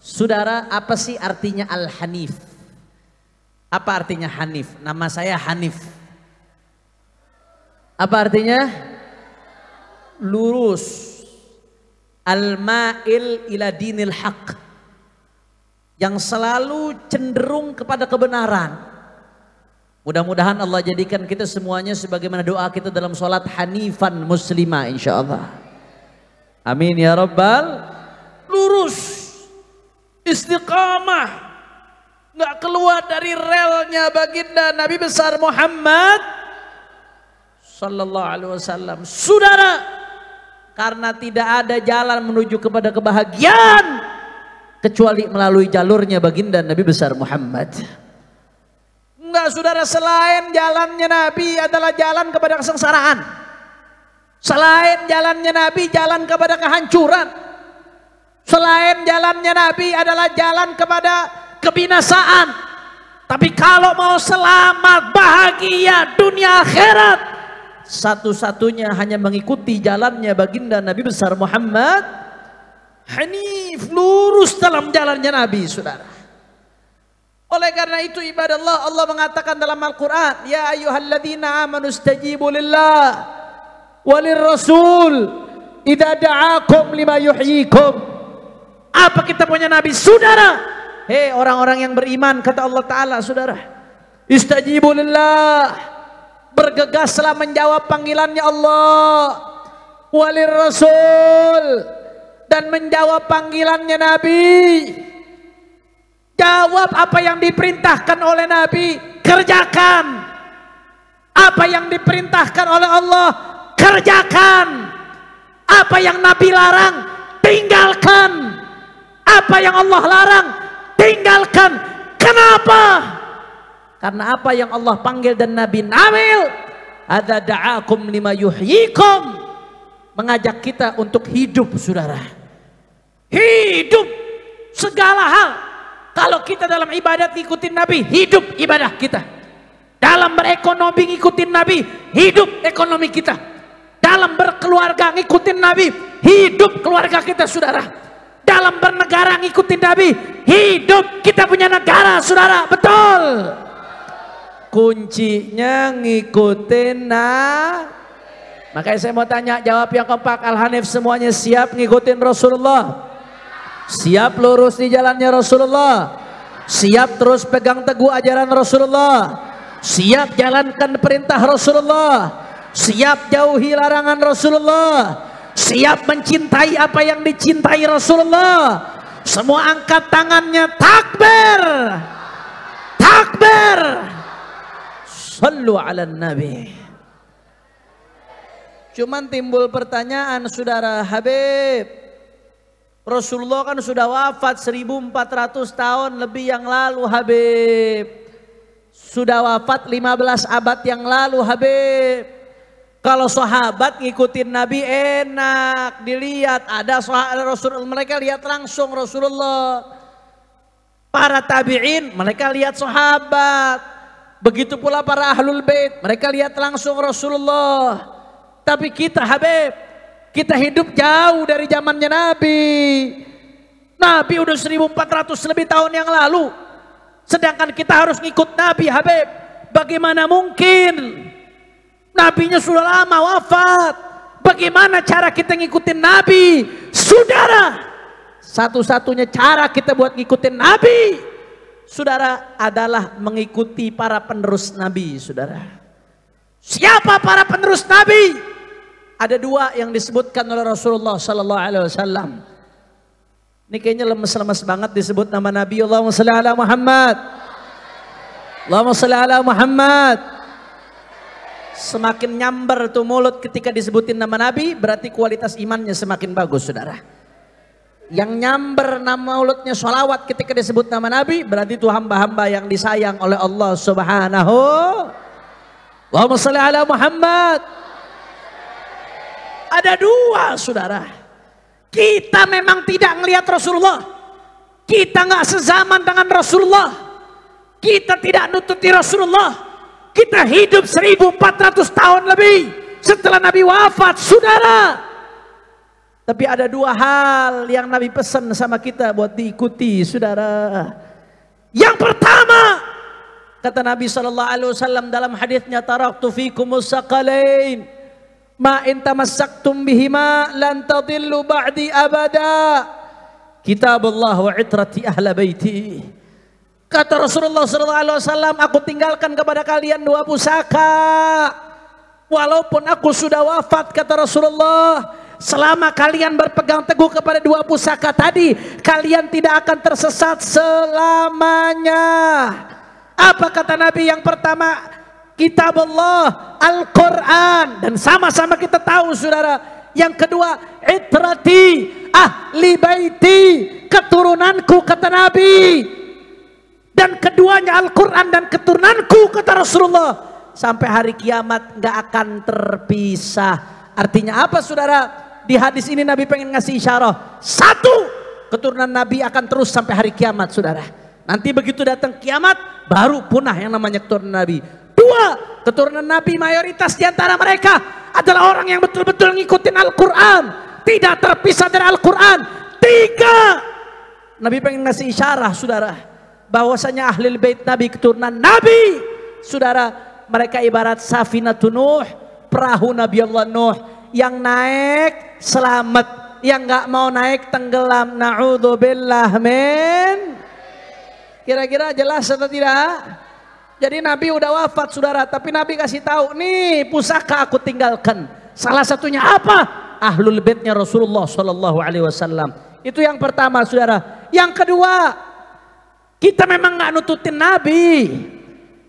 Saudara, apa sih artinya Al-Hanif? Apa artinya Hanif? Nama saya Hanif. Apa artinya? Lurus. Al-ma'il ila dinil haq. Yang selalu cenderung kepada kebenaran. Mudah-mudahan Allah jadikan kita semuanya sebagaimana doa kita dalam sholat hanifan muslimah insyaallah. Amin ya rabbal. Lurus, istiqamah, nggak keluar dari relnya baginda Nabi besar Muhammad sallallahu alaihi wasallam. Saudara, karena tidak ada jalan menuju kepada kebahagiaan kecuali melalui jalurnya baginda Nabi besar Muhammad. Enggak saudara, selain jalannya Nabi adalah jalan kepada kesengsaraan. Selain jalannya Nabi jalan kepada kehancuran. Selain jalannya Nabi adalah jalan kepada kebinasaan. Tapi kalau mau selamat, bahagia, dunia akhirat, satu-satunya hanya mengikuti jalannya baginda Nabi besar Muhammad. Hanif, lurus dalam jalannya Nabi, saudara. Oleh karena itu ibadah Allah, Allah mengatakan dalam Al-Quran, ya ayyuhalladzina amanu stajibu lillah walir rasul idza da'akum lima yuhyikum. Apa kita punya Nabi, saudara? Hei orang-orang yang beriman, kata Allah Ta'ala, saudara, istajibu lillah, bergegaslah menjawab panggilannya Allah, walir rasul, dan menjawab panggilannya Nabi. Jawab apa yang diperintahkan oleh Nabi, kerjakan. Apa yang diperintahkan oleh Allah, kerjakan. Apa yang Nabi larang, tinggalkan. Apa yang Allah larang, tinggalkan. Kenapa? Karena apa yang Allah panggil dan Nabi namil, adza da'akum lima yuhyikum, mengajak kita untuk hidup, saudara. Hidup segala hal. Kalau kita dalam ibadat ngikutin Nabi, hidup ibadah kita. Dalam berekonomi ngikutin Nabi, hidup ekonomi kita. Dalam berkeluarga ngikutin Nabi, hidup keluarga kita, saudara. Dalam bernegara ngikutin Nabi, hidup kita punya negara, saudara. Betul. Kuncinya ngikutin Nabi. Makanya saya mau tanya, jawab yang kompak. Al-Hanif semuanya siap ngikutin Rasulullah? Siap lurus di jalannya Rasulullah? Siap terus pegang teguh ajaran Rasulullah? Siap jalankan perintah Rasulullah? Siap jauhi larangan Rasulullah? Siap mencintai apa yang dicintai Rasulullah? Semua angkat tangannya, takbir, takbir. Sallu ala Nabi. Cuman timbul pertanyaan, saudara Habib, Rasulullah kan sudah wafat 1400 tahun lebih yang lalu, Habib. Sudah wafat 15 abad yang lalu, Habib. Kalau sahabat ngikutin Nabi enak, dilihat ada sahabat Rasul, mereka lihat langsung Rasulullah. Para tabi'in mereka lihat sahabat. Begitu pula para ahlul bait, mereka lihat langsung Rasulullah. Tapi kita, Habib, kita hidup jauh dari zamannya Nabi. Nabi udah 1400 lebih tahun yang lalu. Sedangkan kita harus ngikut Nabi, Habib. Bagaimana mungkin? Nabinya sudah lama wafat. Bagaimana cara kita ngikutin Nabi? Saudara, satu-satunya cara kita buat ngikutin Nabi, saudara, adalah mengikuti para penerus Nabi, saudara. Siapa para penerus Nabi? Ada dua yang disebutkan oleh Rasulullah sallallahu alaihi wasallam. Ini kayaknya lemes-lemes banget disebut nama Nabi. Allahumma shalli ala Muhammad. Allahumma shalli ala Muhammad. Semakin nyamber tuh mulut ketika disebutin nama Nabi, berarti kualitas imannya semakin bagus, saudara. Yang nyamber nama mulutnya sholawat ketika disebut nama Nabi, berarti itu hamba-hamba yang disayang oleh Allah Subhanahu. Allahumma shalli ala Muhammad. Ada dua, saudara. Kita memang tidak melihat Rasulullah. Kita nggak sezaman dengan Rasulullah. Kita tidak nututi Rasulullah. Kita hidup 1400 tahun lebih setelah Nabi wafat, saudara. Tapi ada dua hal yang Nabi pesan sama kita buat diikuti, saudara. Yang pertama, kata Nabi SAW dalam hadisnya, taraktu fikumus saqalain ma in tamassaktum bihima lan tadillu ba'di abada, kitabullah wa itrati ahla baiti. Kata Rasulullah SAW, aku tinggalkan kepada kalian dua pusaka. Walaupun aku sudah wafat, kata Rasulullah, selama kalian berpegang teguh kepada dua pusaka tadi, kalian tidak akan tersesat selamanya. Apa kata Nabi? Yang pertama, kitab Allah, Al-Quran. Dan sama-sama kita tahu, saudara. Yang kedua, itrati ahli baiti, keturunanku, kata Nabi. Dan keduanya Al-Quran dan keturunanku, kata Rasulullah, sampai hari kiamat gak akan terpisah. Artinya apa, saudara? Di hadis ini Nabi pengen ngasih isyarah. Satu, keturunan Nabi akan terus sampai hari kiamat, saudara. Nanti begitu datang kiamat, baru punah yang namanya keturunan Nabi. Dua, keturunan Nabi mayoritas diantara mereka adalah orang yang betul-betul ngikutin Al-Quran, tidak terpisah dari Al-Quran. Tiga, Nabi pengen ngasih isyarah, saudara, bahwasanya ahli bait Nabi, keturunan Nabi, saudara, mereka ibarat safinatun Nuh, perahu Nabi Allah Nuh, yang naik selamat, yang nggak mau naik tenggelam. Na'udzubillah min. Kira-kira jelas atau tidak? Jadi Nabi udah wafat, saudara, tapi Nabi kasih tahu, nih pusaka aku tinggalkan. Salah satunya apa? Ahlul baitnya Rasulullah Shallallahu Alaihi Wasallam. Itu yang pertama, saudara. Yang kedua, kita memang nggak nututin Nabi.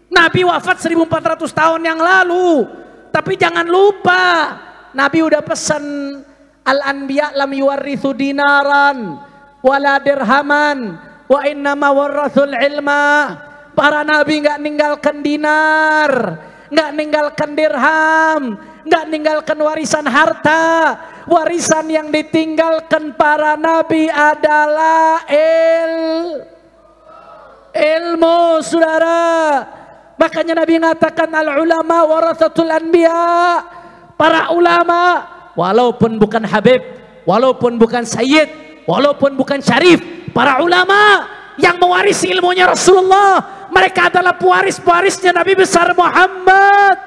Nabi wafat 1400 tahun yang lalu. Tapi jangan lupa, Nabi udah pesan, al-anbiya lam yuwarrithu dinaran wala dirhaman wa innama warrathul ilma. Para nabi nggak ninggalkan dinar, nggak ninggalkan dirham, nggak ninggalkan warisan harta. Warisan yang ditinggalkan para nabi adalah ilmu, saudara. Makanya Nabi mengatakan al-ulama warathatul anbiya. Para ulama, walaupun bukan habib, walaupun bukan sayyid, walaupun bukan syarif, para ulama yang mewarisi ilmunya Rasulullah, mereka adalah pewaris-pewarisnya Nabi besar Muhammad.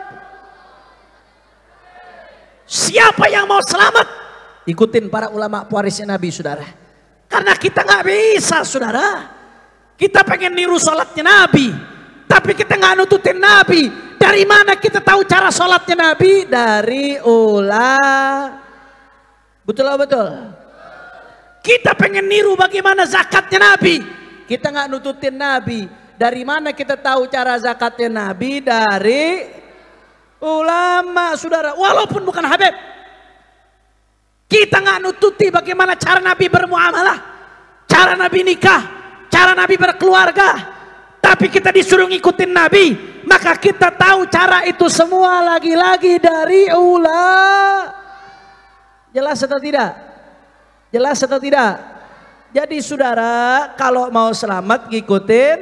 Siapa yang mau selamat, ikutin para ulama pewarisnya Nabi, saudara. Karena kita nggak bisa, saudara. Kita pengen niru sholatnya Nabi, tapi kita nggak nututin Nabi. Dari mana kita tahu cara sholatnya Nabi? Dari betul lah, betul. Kita pengen niru bagaimana zakatnya Nabi, kita nggak nututin Nabi. Dari mana kita tahu cara zakatnya Nabi? Dari ulama, saudara. Walaupun bukan habib, kita nggak nututi bagaimana cara Nabi bermuamalah, cara Nabi nikah, cara Nabi berkeluarga. Tapi kita disuruh ngikutin Nabi, maka kita tahu cara itu semua lagi-lagi dari ulama. Jelas atau tidak? Jelas atau tidak? Jadi saudara, kalau mau selamat ngikutin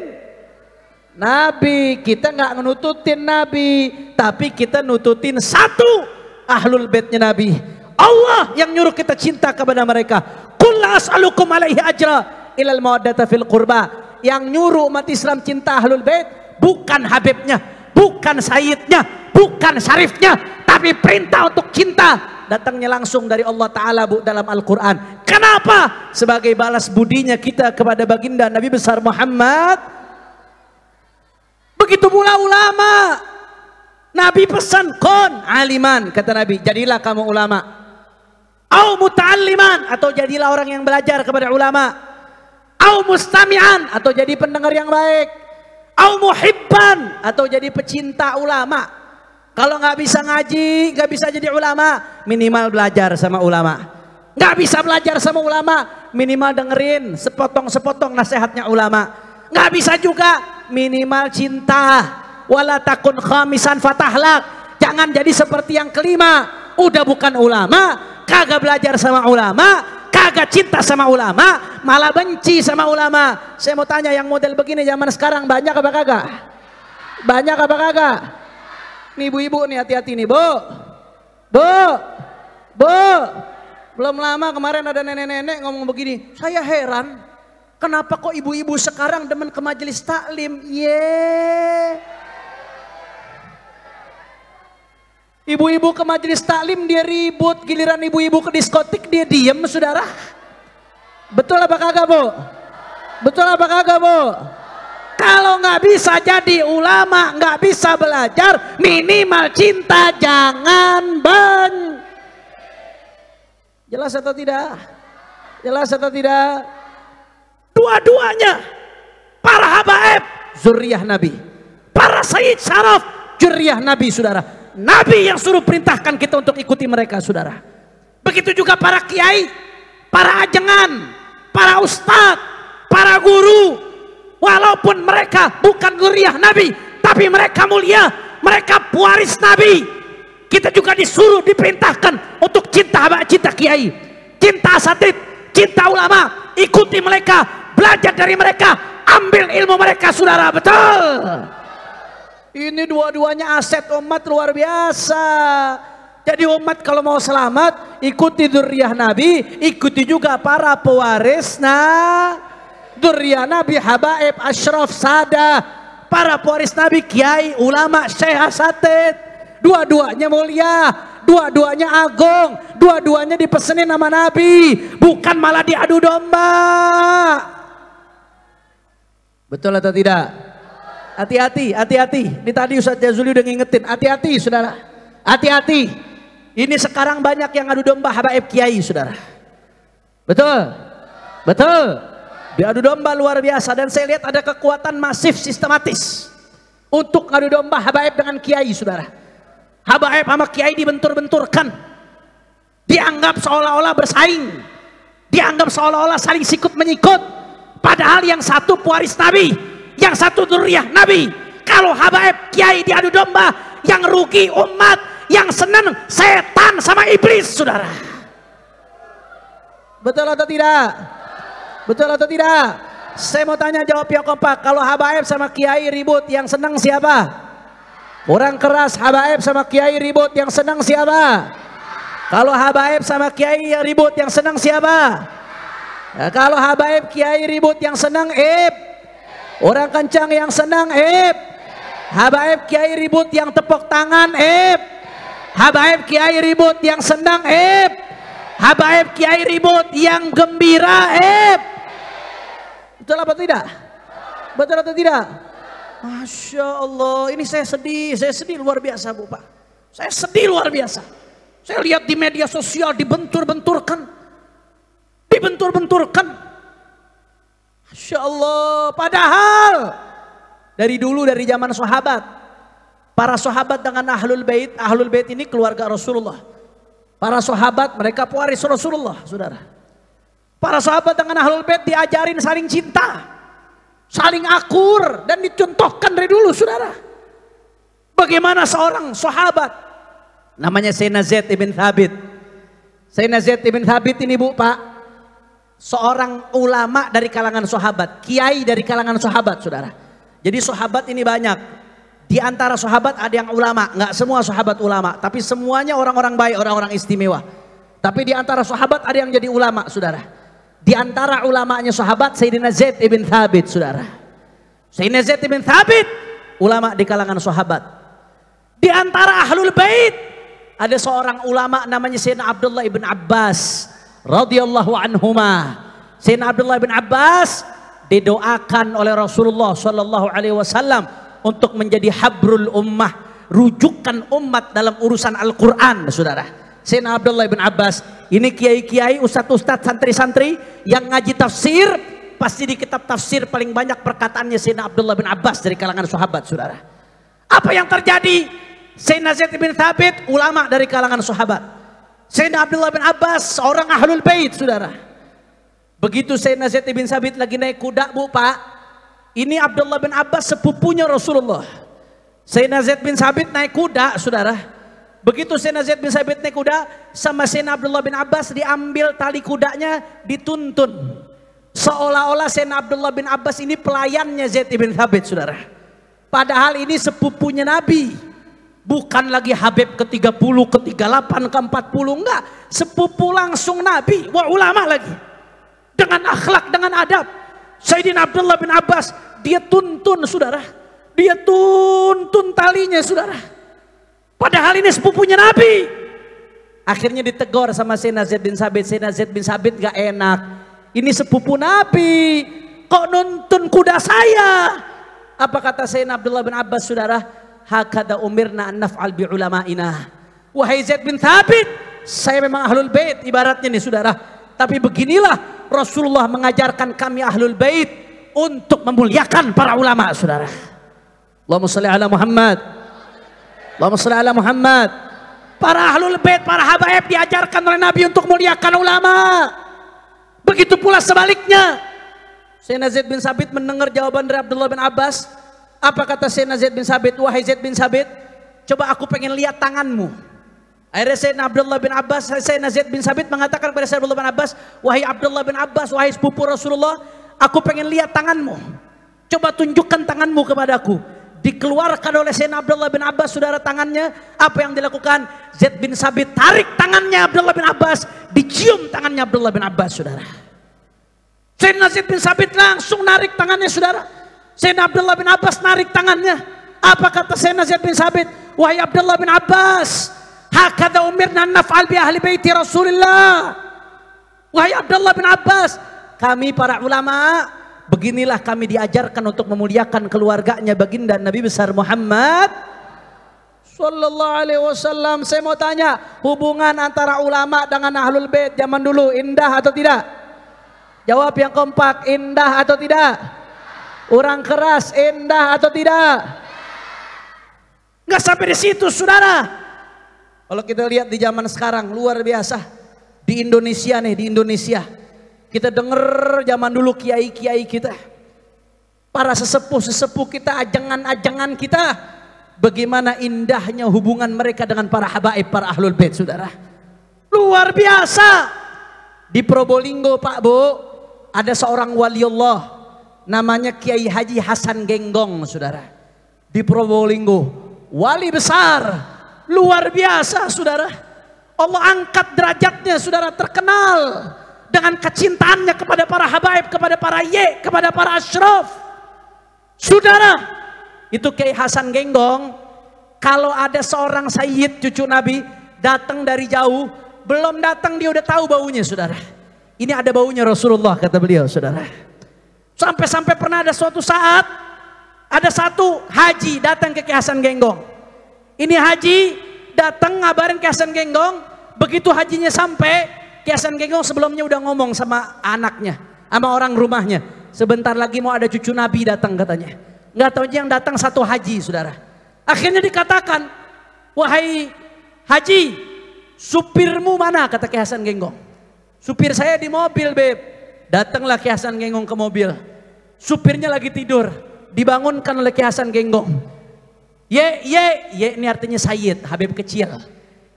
Nabi. Kita nggak nututin Nabi, tapi kita nututin satu, ahlul baitnya Nabi. Allah yang nyuruh kita cinta kepada mereka. Qul la as'alukum alaihi ajra ilal mawaddata fil qurba. Yang nyuruh umat Islam cinta ahlul bait bukan habibnya, bukan sayyidnya, bukan syarifnya, tapi perintah untuk cinta datangnya langsung dari Allah Ta'ala, Bu, dalam Al-Quran. Kenapa? Sebagai balas budinya kita kepada baginda Nabi besar Muhammad. Begitu pula ulama. Nabi pesan, kon aliman, kata Nabi, jadilah kamu ulama. Au muta'alliman, atau jadilah orang yang belajar kepada ulama. Au mustami'an, atau jadi pendengar yang baik. Au muhibban, atau jadi pecinta ulama. Kalau nggak bisa ngaji, nggak bisa jadi ulama, minimal belajar sama ulama. Nggak bisa belajar sama ulama, minimal dengerin sepotong-sepotong nasihatnya ulama. Nggak bisa juga, minimal cinta. Wala takun khamisan fatahlak, jangan jadi seperti yang kelima. Udah bukan ulama, kagak belajar sama ulama, kagak cinta sama ulama, malah benci sama ulama. Saya mau tanya, yang model begini zaman sekarang banyak apa kagak? Banyak apa kagak? Nih ibu-ibu nih, hati-hati nih, Bu. Bu. Belum lama kemarin ada nenek-nenek ngomong begini, saya heran kenapa kok ibu-ibu sekarang demen ke majelis taklim. Ibu-ibu ke majelis taklim dia ribut, giliran ibu-ibu ke diskotik dia diem, saudara. Betul apa kagak, Bu? Betul apa kagak, Bu? Kalau nggak bisa jadi ulama, nggak bisa belajar, minimal cinta jangan Jelas atau tidak? Jelas atau tidak? Dua-duanya para habaib zuriyah Nabi, para sayyid syaraf zuriyah Nabi, saudara. Nabi yang suruh perintahkan kita untuk ikuti mereka, saudara. Begitu juga para kiai, para ajengan, para ustadz, para guru. Walaupun mereka bukan zuriyah Nabi, tapi mereka mulia, mereka pewaris Nabi. Kita juga disuruh, diperintahkan untuk cinta habaib, cinta kiai, cinta asatid, cinta ulama. Ikuti mereka, belajar dari mereka, ambil ilmu mereka, saudara. Betul. Ini dua-duanya aset umat luar biasa. Jadi umat kalau mau selamat, ikuti dzurriyyah Nabi, ikuti juga para pewaris dzurriyyah Nabi, habaib, asyraf, sada, para pewaris Nabi, kiai, ulama, syekh, asatid. Dua-duanya mulia, dua-duanya agung, dua-duanya dipesenin sama Nabi, bukan malah diadu domba. Betul atau tidak? Hati-hati, hati-hati. Ini tadi Ustaz Jazuli udah ngingetin, hati-hati, saudara. Hati-hati. Ini sekarang banyak yang adu domba habaib kiai, saudara. Betul? Betul? Diadu domba luar biasa, dan saya lihat ada kekuatan masif sistematis untuk adu domba habaib dengan kiai, saudara. Habaib sama kiai dibentur-benturkan, dianggap seolah-olah bersaing, dianggap seolah-olah saling sikut menyikut, padahal yang satu pewaris Nabi, yang satu dzurriyyah Nabi. Kalau habaib kiai diadu domba, yang rugi umat, yang senang setan sama iblis, saudara. Betul atau tidak? Betul atau tidak? Saya mau tanya, jawab yang kompak. Kalau habaib sama kiai ribut, yang senang siapa? Orang keras. Habaib sama kiai ribut, yang senang siapa? Kalau habaib sama kiai ribut, yang senang siapa? Nah, kalau habaib kiai ribut, yang senang orang kencang, yang senang habaib kiai ribut, yang tepuk tangan habaib kiai ribut, yang senang habaib kiai ribut, yang gembira Betul apa tidak? Betul atau tidak? Masya Allah, ini saya sedih luar biasa, Bu, Pak. Saya sedih luar biasa. Saya lihat di media sosial dibentur-benturkan. Masya Allah, padahal dari dulu, dari zaman sahabat, para sahabat dengan ahlul bait ini keluarga Rasulullah. Para sahabat mereka pewaris Rasulullah, saudara. Para sahabat dengan ahlul bait diajarin saling cinta, saling akur, dan dicontohkan dari dulu, saudara. Bagaimana seorang sahabat namanya Sayyidina Zaid ibn Thabit. Sayyidina Zaid ibn Thabit ini, Bu, Pak, seorang ulama dari kalangan sahabat, kiai dari kalangan sahabat, saudara. Jadi sahabat ini banyak. Di antara sahabat ada yang ulama, nggak semua sahabat ulama, tapi semuanya orang-orang baik, orang-orang istimewa. Tapi di antara sahabat ada yang jadi ulama, saudara. Di antara ulamanya sahabat Sayyidina Zaid ibn Thabit, saudara. Sayyidina Zaid ibn Thabit ulama di kalangan sahabat. Di antara ahlul bait ada seorang ulama namanya Sayyidina Abdullah ibn Abbas radhiyallahu anhuma. Sayyidina Abdullah ibn Abbas didoakan oleh Rasulullah sallallahu alaihi wasallam untuk menjadi habrul ummah, rujukan umat dalam urusan Al-Qur'an, saudara. Sayyidina Abdullah bin Abbas ini kiai-kiai, ustadz-ustadz, santri-santri yang ngaji tafsir, pasti di kitab tafsir paling banyak perkataannya Sayyidina Abdullah bin Abbas dari kalangan sahabat, saudara. Apa yang terjadi? Sayyidina Zaid bin Thabit ulama dari kalangan sahabat. Sayyidina Abdullah bin Abbas seorang ahlul bait, saudara. Begitu Sayyidina Zaid bin Thabit lagi naik kuda, Bu, Pak, ini Abdullah bin Abbas sepupunya Rasulullah. Sayyidina Zaid bin Thabit naik kuda, saudara. Begitu Sayyidina Zaid bin Thabit naik kuda, sama Sayyidina Abdullah bin Abbas diambil tali kudanya, dituntun. Seolah-olah Sayyidina Abdullah bin Abbas ini pelayannya Zaid bin Thabit, saudara. Padahal ini sepupunya Nabi, Bukan lagi Habib ke-30, ke-38, ke-40, enggak. Sepupu langsung Nabi, wa ulama lagi. Dengan akhlak, dengan adab. Sayyidina Abdullah bin Abbas, dia tuntun saudara. Dia tuntun talinya saudara. Padahal ini sepupunya Nabi. Akhirnya ditegur sama Sayyidina Zaid bin Sabit. Sayyidina Zaid bin Sabit gak enak. Ini sepupu Nabi. Kok nuntun kuda saya? Apa kata Sayyidina Abdullah bin Abbas saudara? Hakada umirna an naf'al bi ulama'ina. Wahai Zaid bin Sabit, saya memang ahlul bait ibaratnya nih saudara. Tapi beginilah Rasulullah mengajarkan kami ahlul bait untuk memuliakan para ulama saudara. Allahumma shalli ala Muhammad. Allahumma shalli ala Muhammad. Para ahlul bait, para habaib diajarkan oleh Nabi untuk muliakan ulama. Begitu pula sebaliknya. Sayyidina Zaid bin Sabit mendengar jawaban dari Abdullah bin Abbas. Apa kata Sayyidina Zaid bin Sabit? Wahai Zaid bin Sabit, coba aku pengen lihat tanganmu. Akhirnya Sayyidina Abdullah bin Abbas, Sayyidina Zaid bin Sabit mengatakan kepada Sayyidina Abdullah bin Abbas, wahai Abdullah bin Abbas, wahai sepupu Rasulullah, aku pengen lihat tanganmu. Coba tunjukkan tanganmu kepadaku. Dikeluarkan oleh Sayyidina Abdullah bin Abbas saudara tangannya. Apa yang dilakukan? Zaid bin Sabit tarik tangannya Abdullah bin Abbas, dicium tangannya Abdullah bin Abbas saudara. Sayyidina Zaid bin Sabit langsung narik tangannya saudara. Sayyidina Abdullah bin Abbas narik tangannya. Apa kata Sayyidina Zaid bin Sabit? Wahai Abdullah bin Abbas, hakadha umirna naf'al bi ahli baiti Rasulillah. Wahai Abdullah bin Abbas, kami para ulama, beginilah kami diajarkan untuk memuliakan keluarganya baginda Nabi besar Muhammad sallallahu alaihi wasallam. Saya mau tanya, hubungan antara ulama dengan ahlul bait zaman dulu indah atau tidak? Jawab yang kompak, indah atau tidak? Orang keras, indah atau tidak? Nggak sampai di situ saudara. Kalau kita lihat di zaman sekarang luar biasa. Di Indonesia nih, di Indonesia kita dengar zaman dulu kiai-kiai kita, para sesepuh-sesepuh kita, ajangan-ajangan kita, bagaimana indahnya hubungan mereka dengan para habaib, para ahlul bait saudara. Luar biasa. Di Probolinggo Pak Bu, ada seorang waliullah namanya Kiai Haji Hasan Genggong saudara. Di Probolinggo, wali besar, luar biasa saudara. Allah angkat derajatnya saudara, terkenal dengan kecintaannya kepada para habaib, kepada para kepada para asyraf. Saudara, itu Kiai Hasan Genggong, kalau ada seorang sayyid cucu Nabi datang dari jauh, belum datang dia udah tahu baunya saudara. Ini ada baunya Rasulullah kata beliau saudara. Sampai-sampai pernah ada suatu saat ada satu haji datang ke Kiai Hasan Genggong. Ini haji datang ngabarin Kiai Hasan Genggong, begitu hajinya sampai, Kiai Hasan Genggong sebelumnya udah ngomong sama anaknya, sama orang rumahnya, sebentar lagi mau ada cucu Nabi datang katanya. Nggak tahu yang datang satu haji saudara. Akhirnya dikatakan, wahai haji, supirmu mana? Kata Kiai Hasan Genggong. Supir saya di mobil beb. Datanglah Kiai Hasan Genggong ke mobil. Supirnya lagi tidur, dibangunkan oleh Kiai Hasan Genggong. Ye ini artinya sayyid, habib kecil.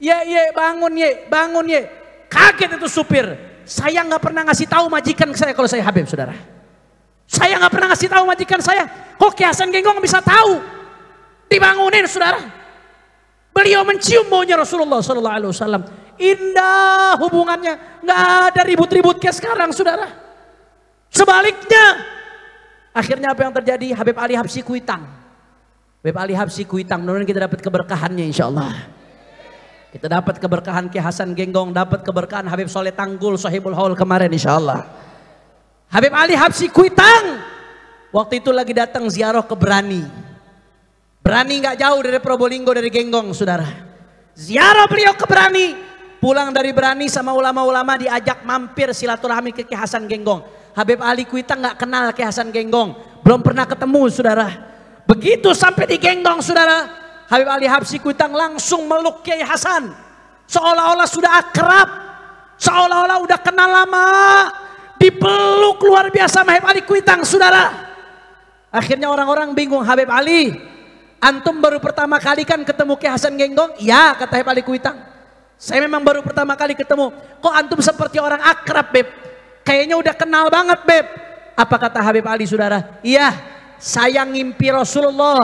Ye bangun ye, bangun ye. Kaget itu supir. Saya nggak pernah ngasih tahu majikan saya kalau saya habib saudara. Saya nggak pernah ngasih tahu majikan saya. Kok Kiai Hasan Genggong bisa tahu? Dibangunin saudara. Beliau mencium baunya Rasulullah Sallallahu Alaihi Wasallam. Indah hubungannya, nggak ada ribut-ribut kayak sekarang saudara. Sebaliknya, akhirnya apa yang terjadi? Habib Ali Habsyi Kuitang. Habib Ali Habsyi Kuitang, mudah-mudahan kita dapat keberkahannya insya Allah. Kita dapat keberkahan Kiai Hasan Genggong, dapat keberkahan Habib Soleh Tanggul, Sahibul Haul kemarin insya Allah. Habib Ali Habsyi Kuitang, waktu itu lagi datang ziarah ke Berani. Berani nggak jauh dari Probolinggo, dari Genggong saudara. Ziarah beliau ke Berani. Pulang dari Berani sama ulama-ulama diajak mampir silaturahmi ke Kiai Hasan Genggong. Habib Ali Kuitang nggak kenal Kiai Hasan Genggong, belum pernah ketemu saudara. Begitu sampai di Genggong saudara, Habib Ali Habsyi Kuitang langsung meluk Kiai Hasan, seolah-olah sudah akrab, seolah-olah udah kenal lama, dipeluk luar biasa Habib Ali Kuitang saudara. Akhirnya orang-orang bingung, Habib Ali, antum baru pertama kali kan ketemu Kiai Hasan Genggong? Ya, kata Habib Ali Kuitang. Saya memang baru pertama kali ketemu. Kok antum seperti orang akrab beb? Kayaknya udah kenal banget beb. Apa kata Habib Ali saudara? Iya, saya ngimpi Rasulullah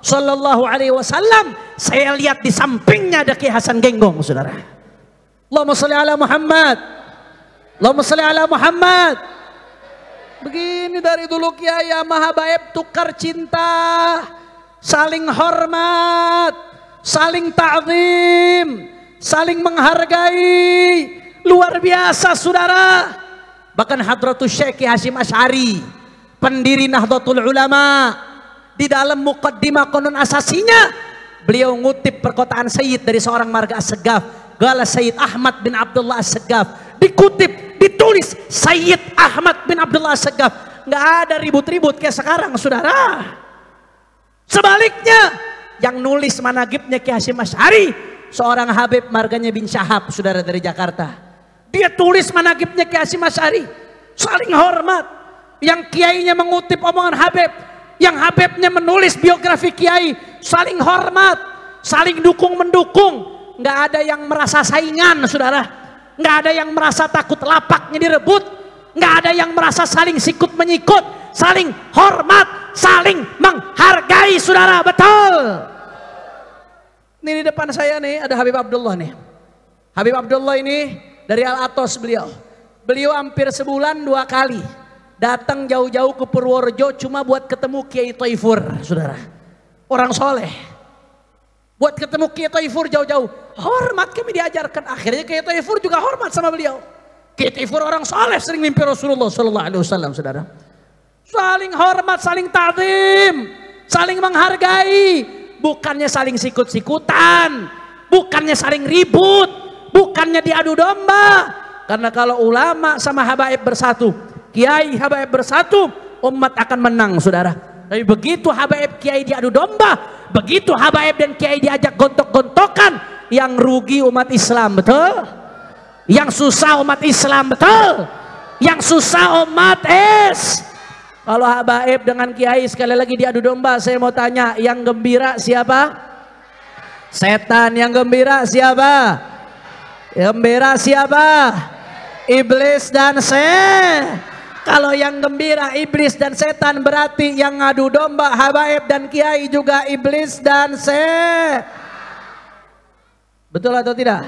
Sallallahu alaihi wasallam, saya lihat di sampingnya ada Kiai Hasan Genggong, saudara. Allahumma sholli ala Muhammad. Allahumma sholli ala Muhammad. Begini dari dulu Kiai sama habaib tukar cinta, saling hormat, saling ta'zim, saling menghargai. Luar biasa saudara. Bahkan Hadratus Syekh Hasyim Asy'ari, pendiri Nahdlatul Ulama, di dalam muqaddimah konon asasinya beliau ngutip perkataan Sayyid dari seorang marga As-Saggaf. Qala Sayyid Ahmad bin Abdullah As-Saggaf, dikutip, ditulis Sayyid Ahmad bin Abdullah As-Saggaf. Nggak ada ribut-ribut kayak sekarang saudara. Sebaliknya yang nulis managibnya Kiai Hasyim Asy'ari seorang Habib marganya bin Syahab, saudara, dari Jakarta. Dia tulis managibnya Kiai Hasyim Asy'ari, saling hormat. Yang kiainya mengutip omongan Habib, yang Habibnya menulis biografi kiai, saling hormat, saling dukung mendukung. Nggak ada yang merasa saingan saudara, nggak ada yang merasa takut lapaknya direbut, nggak ada yang merasa saling sikut menyikut, saling hormat, saling menghargai saudara. Betul. Ini di depan saya nih ada Habib Abdullah nih. Habib Abdullah ini dari Al-Atos beliau. Beliau hampir sebulan 2 kali datang jauh-jauh ke Purworejo cuma buat ketemu Kiai Thaifur, saudara. Orang soleh. Buat ketemu Kiai Thaifur jauh-jauh. Hormat kami diajarkan. Akhirnya Kiai Thaifur juga hormat sama beliau. Kiai Thaifur orang soleh, sering mimpi Rasulullah Sallallahu Alaihi Wasallam, saudara. Saling hormat, saling ta'zim, saling menghargai. Bukannya saling sikut-sikutan, bukannya saling ribut, bukannya diadu domba. Karena kalau ulama sama habaib bersatu, kiai habaib bersatu, umat akan menang saudara. Tapi begitu habaib kiai diadu domba, begitu habaib dan kiai diajak gontok-gontokan, yang rugi umat Islam, betul? Yang susah umat Islam, betul? Yang susah umat Kalau habaib dengan kiai sekali lagi diadu domba, saya mau tanya, yang gembira siapa? Setan. Yang gembira siapa? Gembira siapa? Iblis dan Kalau yang gembira iblis dan setan, berarti yang ngadu domba habaib dan kiai juga iblis dan Betul atau tidak?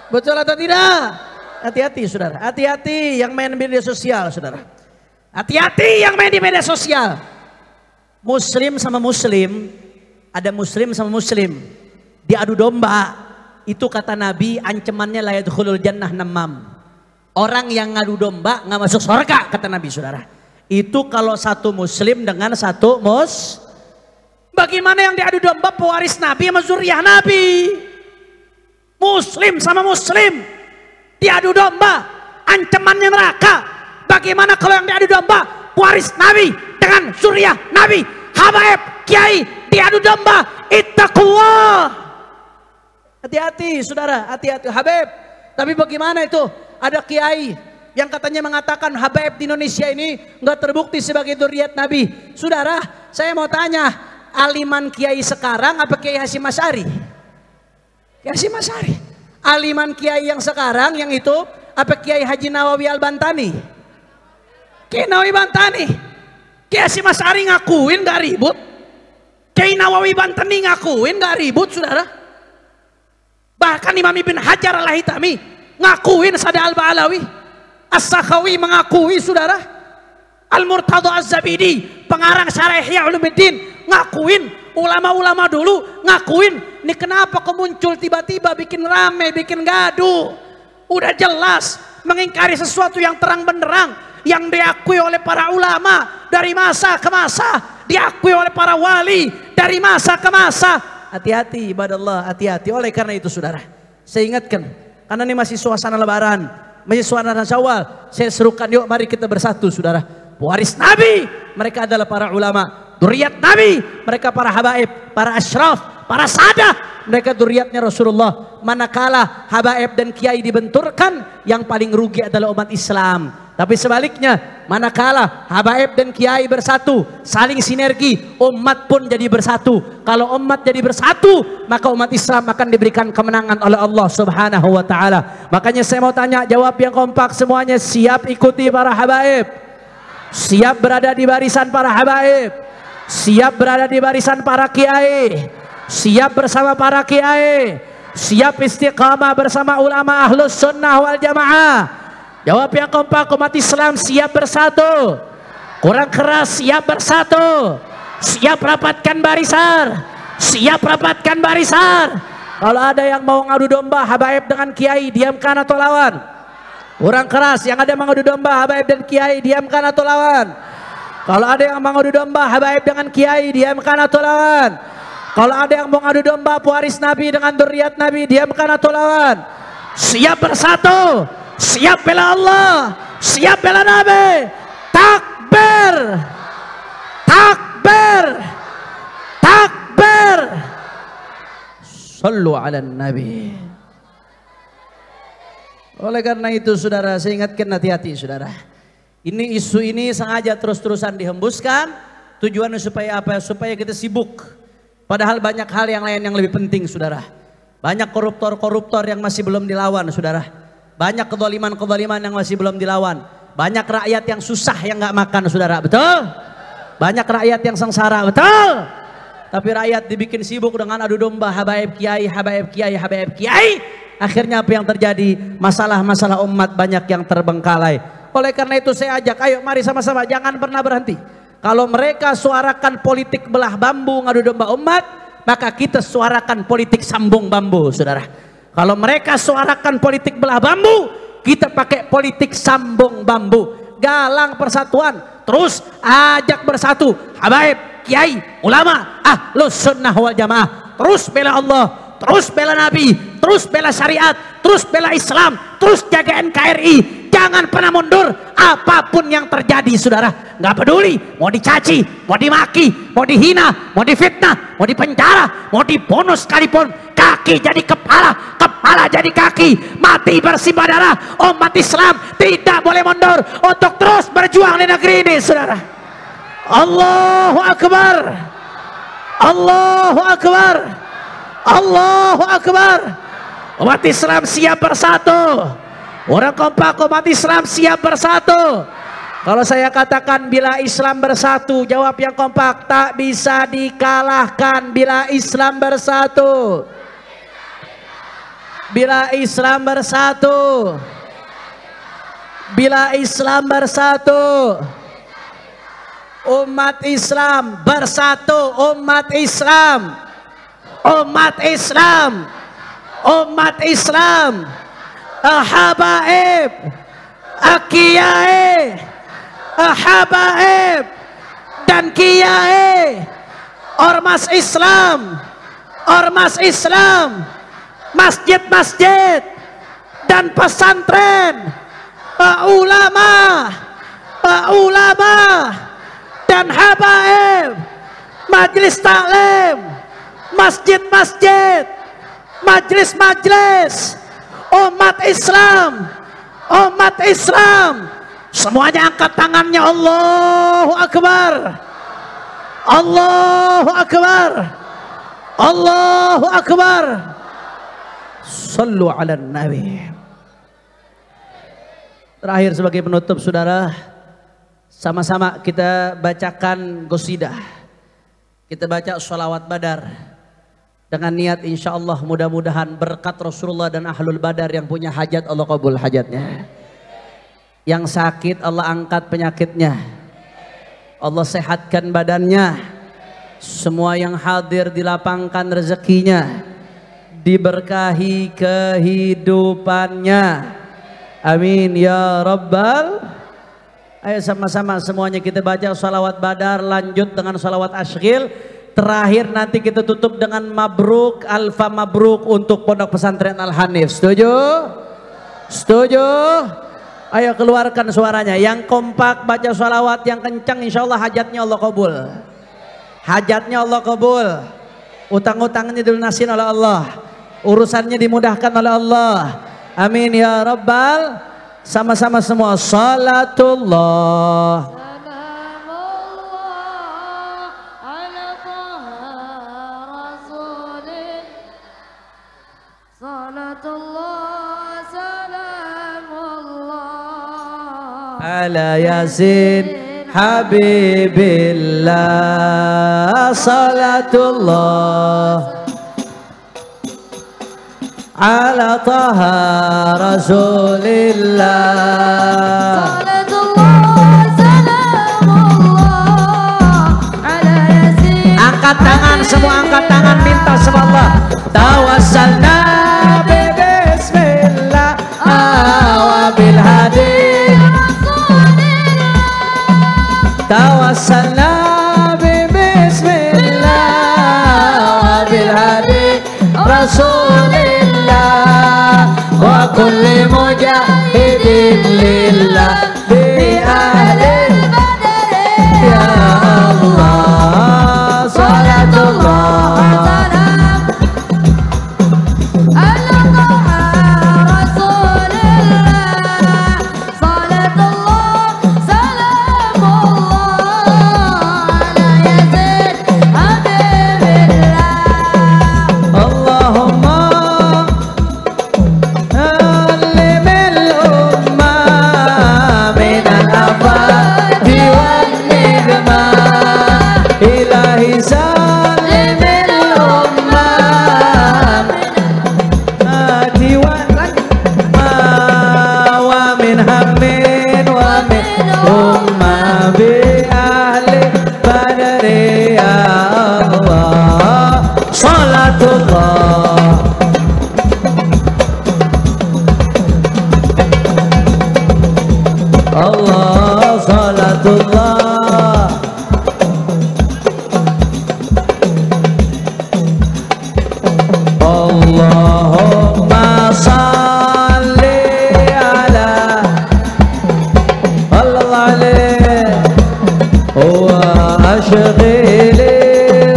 Betul atau tidak? Hati-hati saudara, hati-hati yang main media sosial saudara. Hati-hati yang main di media sosial. Muslim sama muslim, ada muslim sama muslim diadu domba. Itu kata Nabi, ancamannya la yadkhulul jannah namam. Orang yang ngadu domba nggak masuk surga, kata Nabi saudara. Itu kalau satu muslim dengan satu Bagaimana yang diadu domba pewaris Nabi sama zuriyah Nabi? Muslim sama muslim diadu domba, ancamannya neraka. Bagaimana kalau yang diadu domba pewaris Nabi dengan zuriyah Nabi? Habaib kiai diadu domba, ittaqullah. Hati-hati saudara, hati-hati Habib. Tapi bagaimana itu? Ada kiai yang katanya mengatakan habaib di Indonesia ini nggak terbukti sebagai zuriat Nabi. Saudara, saya mau tanya, aliman kiai sekarang apa Kiai Hasyim Asy'ari? Kiai Hasyim Asy'ari. Aliman kiai yang sekarang yang itu apa Kiai Haji Nawawi Al-Bantani? Kiai Nawawi Bantani. Kiai Hasyim Asy'ari ngakuin nggak ribut. Kiai Nawawi Bantani ngakuin nggak ribut, saudara. Bahkan Imam Ibn Hajar Al-Haytami ngakuin, Sada Al-Ba'alawi, As-Sakhawi mengakui, saudara. Al-Murtadha Az-Zabidi, pengarang Syarah Ihya Ulumuddin, ngakuin. Ulama-ulama dulu ngakuin. Ini kenapa kok muncul tiba-tiba bikin rame, bikin gaduh? Udah jelas mengingkari sesuatu yang terang benderang, yang diakui oleh para ulama dari masa ke masa, diakui oleh para wali dari masa ke masa. Hati-hati ibadah Allah, hati-hati. Oleh karena itu saudara, saya ingatkan, karena ini masih suasana lebaran, masih suasana Syawal, saya serukan, yuk mari kita bersatu saudara. Pewaris Nabi, mereka adalah para ulama. Dzurriyyat Nabi, mereka para habaib, para asyraf, para sadah, mereka dzurriyyatnya Rasulullah. Manakala habaib dan kiai dibenturkan, yang paling rugi adalah umat Islam. Tapi sebaliknya, manakala habaib dan kiai bersatu, saling sinergi, umat pun jadi bersatu. Kalau umat jadi bersatu, maka umat Islam akan diberikan kemenangan oleh Allah Subhanahu wa taala. Makanya saya mau tanya, jawab yang kompak semuanya, siap ikuti para habaib? Siap berada di barisan para habaib? siap berada di barisan para kiai, siap bersama para kiai, siap istiqamah bersama ulama ahlus sunnah wal jamaah. Jawab yang kompak, umat Islam siap bersatu, kurang keras, siap bersatu, siap rapatkan barisan, siap rapatkan barisan. Kalau ada yang mau ngadu domba habaib dengan kiai, diamkan atau lawan. Kurang keras, yang ada mengadu domba habaib dan kiai, diamkan atau lawan. Kalau ada yang mengadu domba habaib dengan kiai, diamkan atau lawan. Kalau ada yang mau ngadu domba pewaris Nabi dengan dzurriyyat Nabi, diamkan atau lawan. Siap bersatu, siap bela Allah, siap bela Nabi. Takbir, takbir, takbir. Sallu ala Nabi. Oleh karena itu saudara, saya ingatkan hati-hati saudara. Ini isu ini sengaja terus-terusan dihembuskan. Tujuannya supaya apa? Supaya kita sibuk. Padahal banyak hal yang lain yang lebih penting saudara. Banyak koruptor-koruptor yang masih belum dilawan saudara. Banyak kezaliman-kezaliman yang masih belum dilawan. Banyak rakyat yang susah yang nggak makan saudara, betul? Banyak rakyat yang sengsara, betul? Tapi rakyat dibikin sibuk dengan adu domba habaib kiai, habaib kiai, habaib kiai. Akhirnya apa yang terjadi? Masalah-masalah umat banyak yang terbengkalai. Oleh karena itu saya ajak, ayo mari sama-sama jangan pernah berhenti. Kalau mereka suarakan politik belah bambu ngadu domba umat, maka kita suarakan politik sambung bambu saudara. Kalau mereka suarakan politik belah bambu, kita pakai politik sambung bambu. Galang persatuan, terus ajak bersatu habaib, kiai, ulama, ahlus sunnah wal jamaah. Terus bela Allah, terus bela Nabi, terus bela syariat, terus bela Islam, terus jaga NKRI. Jangan pernah mundur apapun yang terjadi saudara. Nggak peduli mau dicaci, mau dimaki, mau dihina, mau difitnah, mau dipenjara, mau dibunuh sekalipun, kaki jadi kepala, kepala jadi kaki, mati bersimbah darah. Umat Islam tidak boleh mundur untuk terus berjuang di negeri ini saudara. Allahu Akbar, Allahu Akbar, Allahu Akbar. Umat Islam siap bersatu. Orang kompak, umat Islam siap bersatu. Kalau saya katakan bila Islam bersatu, jawab yang kompak, tak bisa dikalahkan bila Islam bersatu. Bila Islam bersatu, bila Islam bersatu, umat Islam bersatu, umat Islam, umat Islam, umat Islam. Habaib, kiai, habaib dan kiai, ormas Islam, ormas Islam, masjid-masjid dan pesantren, ulama, ulama dan habaib, majelis taklim, masjid-masjid, majelis-majelis, umat Islam, umat Islam, semuanya angkat tangannya. Allahu Akbar, Allahu Akbar, Allahu Akbar. Sallu ala Nabi. Terakhir sebagai penutup saudara, sama-sama kita bacakan qasidah. Kita baca sholawat badar. Dengan niat insya Allah mudah-mudahan berkat Rasulullah dan Ahlul Badar yang punya hajat Allah kabul hajatnya. Yang sakit Allah angkat penyakitnya. Allah sehatkan badannya. Semua yang hadir dilapangkan rezekinya. Diberkahi kehidupannya. Amin ya Rabbal. Ayo sama-sama semuanya kita baca sholawat badar, lanjut dengan sholawat asghil. Terakhir nanti kita tutup dengan mabruk, alfa mabruk untuk Pondok Pesantren Al Hanif. Setuju? Setuju? Ayo keluarkan suaranya. Yang kompak baca sholawat yang kencang, insya Allah hajatnya Allah kabul. Hajatnya Allah kabul. Utang-utangnya dilunasin oleh Allah. Urusannya dimudahkan oleh Allah. Amin ya Rabbal. Sama-sama semua. Salatullah. Ala Yasin Habibillah, salatullah ala taha rasulillah. Angkat tangan, semua angkat tangan, minta sama Allah. Tawassalna bismillah wa bil hadi. Tawassalna bismillah wa bil hadi rasulillah wa kulli mujahidin lillah bi ahli ya Allah. Salatullah Allah, salatullah Allahumma salli ala Allah alaih wa ashghil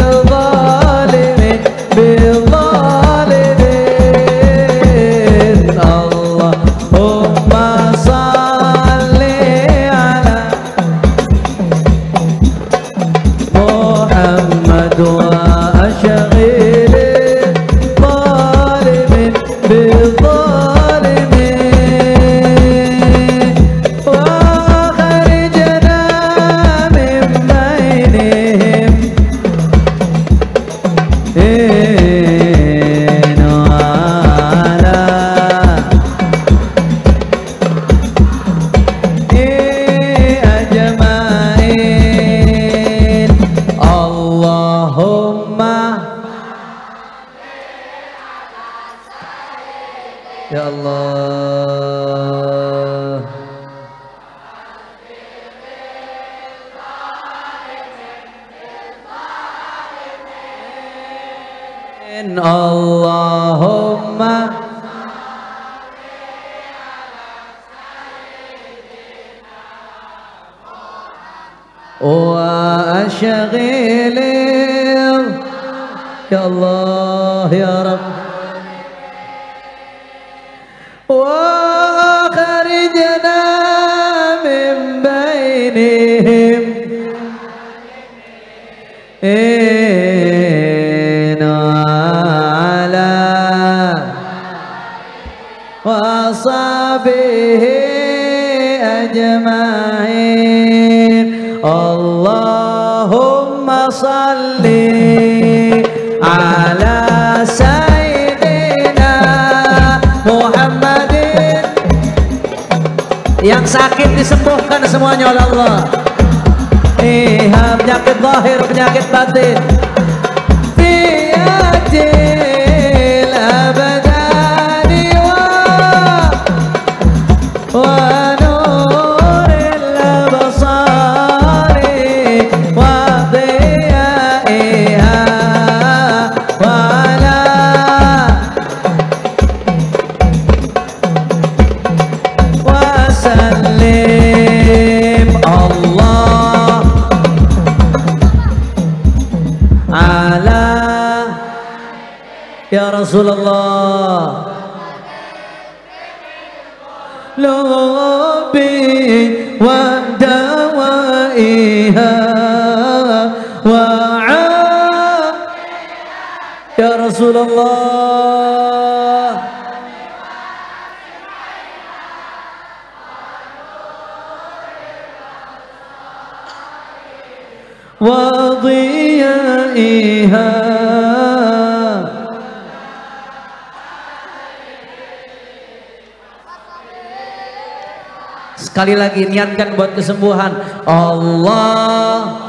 al-zalimin bil-zalimin. Allahumma salli ala Muhammad wa ashghil al-zalimin bil-zalimin wa akhrijna min bainihim ajma'in. Allahumma ya Allah. Allahumma wa ashghil ya Allah ya Rabb wa akhrijna min bainihim washabihi ajma'in. Allahumma salli ala sayyidina Muhammadin. Yang sakit disembuhkan semuanya oleh Allah. Penyakit zahir, penyakit batin. Fiyatil abadani wa nuril absari wa dhiyaiha wa ala wa sallim. Allah ala ya Rasulullah lubi wa dawaiha wa ya Rasulullah. وضيائها. Sekali lagi niatkan buat kesembuhan. Allah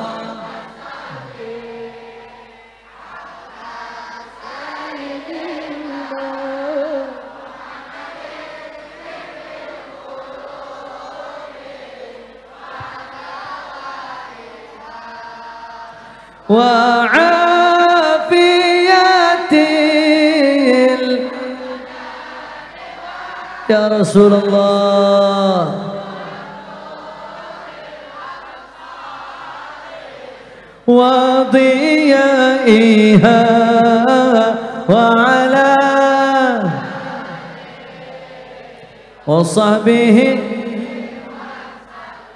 wa afiyatil ya Rasulullah wa dhiyaiha wa ala wa sahbihi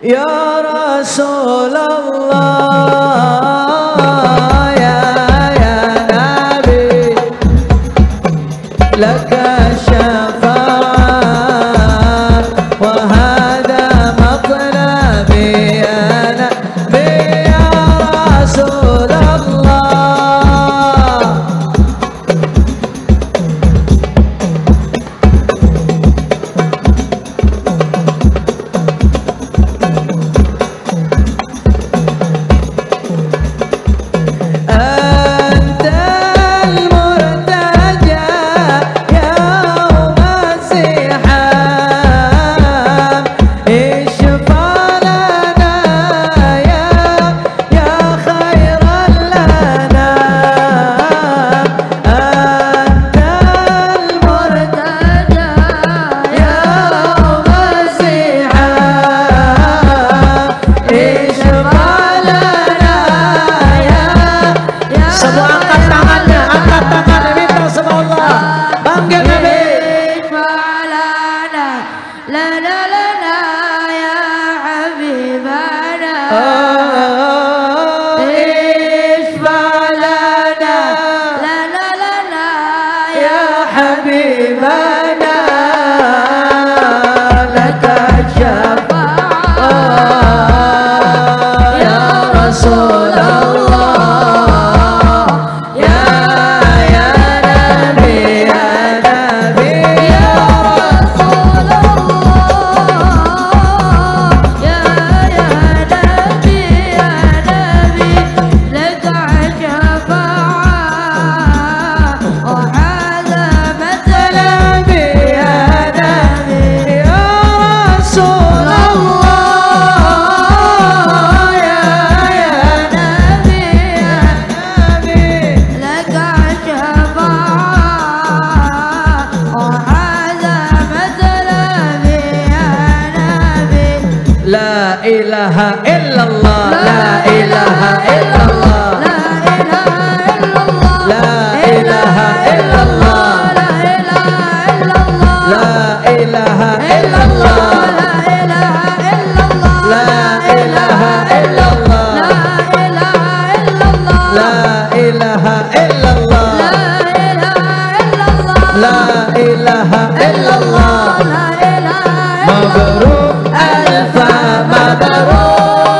ya Rasulullah. لك الشفاعة وهذا مطلبي أنا يا رسول الله. La ilaha illallah, la ilaha illallah, la ilaha illallah, la ilaha illallah, la ilaha illallah, la ilaha illallah, la ilaha illallah. Mabrur alfa mabrur.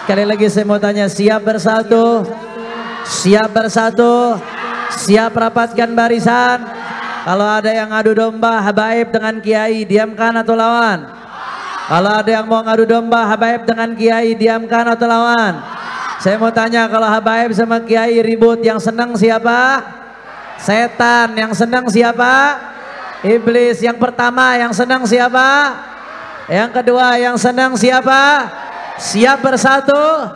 Sekali lagi saya mau tanya, siap bersatu? Siap bersatu? Siap rapatkan barisan? Kalau ada yang adu domba habaib dengan kiai, diamkan atau lawan? Kalau ada yang mau ngadu domba habaib dengan kiai, diamkan atau lawan? Saya mau tanya, kalau habaib sama kiai ribut, yang senang siapa? Setan. Yang senang siapa? Iblis. Yang pertama yang senang siapa? Yang kedua yang senang siapa? Siap bersatu?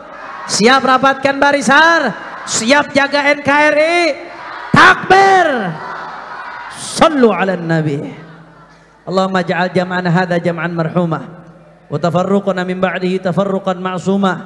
Siap rapatkan barisan? Siap jaga NKRI? Takbir! Sallu ala nabi. Allahumma ja'al jam'ana hadha jam'an marhumah wa tafarruqana min ba'dihi tafarruqan ma'sumah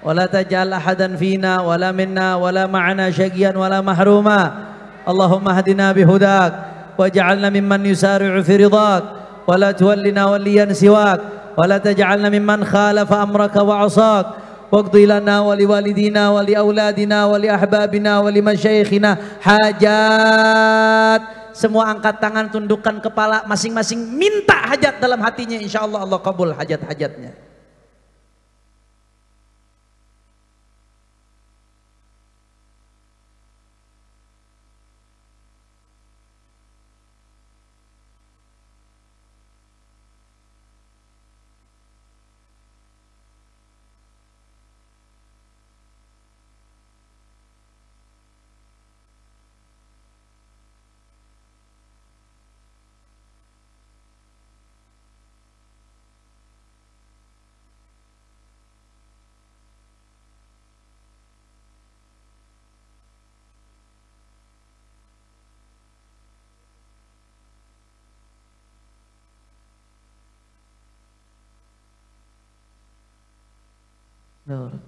wa la taj'al ahadan fina wa la minna wa la ma'ana syaqiyan wa la mahruma. Allahumma hadina bihudak waj'alna mimman yusari'u fi ridak wa la tuwallina waliyan siwak wa la taj'alna mimman khalafa amraka wa 'asak waqdi lana wa liwalidina wa liauladina wa liahbabina wa limasyayikhina hajat. Semua angkat tangan, tundukkan kepala, masing-masing minta hajat dalam hatinya, insyaallah Allah kabul hajat-hajatnya.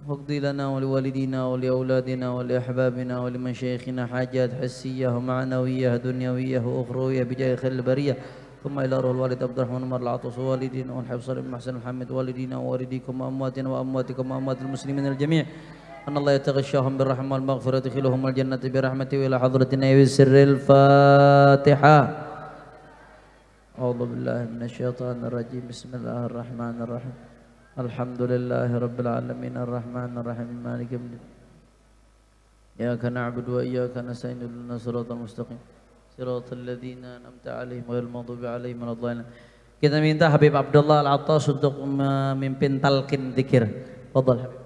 واقضي لنا ولوالدينا ولأولادنا ولأحبابنا ولمشايخنا حاجات حسية ومعنوية دنيوية وأخروية بجاه خير البرية ثم إلى روح الوالد عبد الرحمن عمر العطوس والدينا والحفظ بن محسن محمد والدينا ووالديكم وأمواتنا وأمواتكم وأموات المسلمين الجميع أن الله يتغشاهم بالرحمة والمغفرة يدخلهم الجنة برحمته وإلى حضرة النبي سر الفاتحة. أعوذ بالله من الشيطان الرجيم. بسم الله الرحمن الرحيم. الحمد لله رب العالمين الرحمن الرحيم مالك يوم الدين إياك نعبد وإياك نستعين اهدنا الصراط المستقيم صراط الذين أنعمت عليهم غير المغضوب عليهم ولا الضالين. Kita minta Habib Abdullah Al-Attas untuk memimpin talqin zikir. Fadhal Habib.